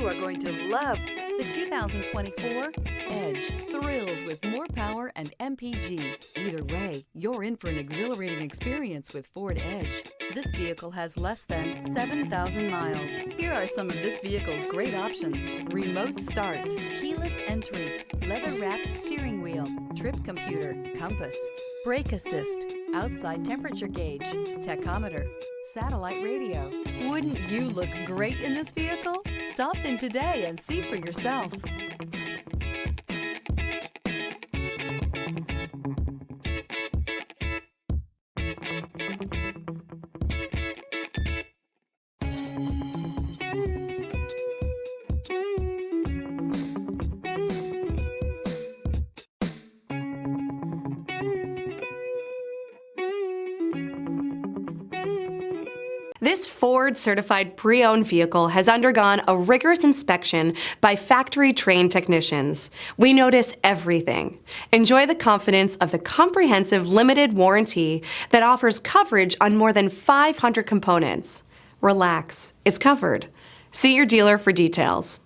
You are going to love the 2024 Edge. Thrills with more power and MPG. Either way, you're in for an exhilarating experience with Ford Edge. This vehicle has less than 7,000 miles. Here are some of this vehicle's great options: remote start, keyless entry, leather-wrapped steering wheel, trip computer, compass, brake assist, outside temperature gauge, tachometer, satellite radio. Wouldn't you look great in this vehicle? Stop in today and see for yourself. This Ford-certified pre-owned vehicle has undergone a rigorous inspection by factory-trained technicians. We notice everything. Enjoy the confidence of the comprehensive limited warranty that offers coverage on more than 500 components. Relax, it's covered. See your dealer for details.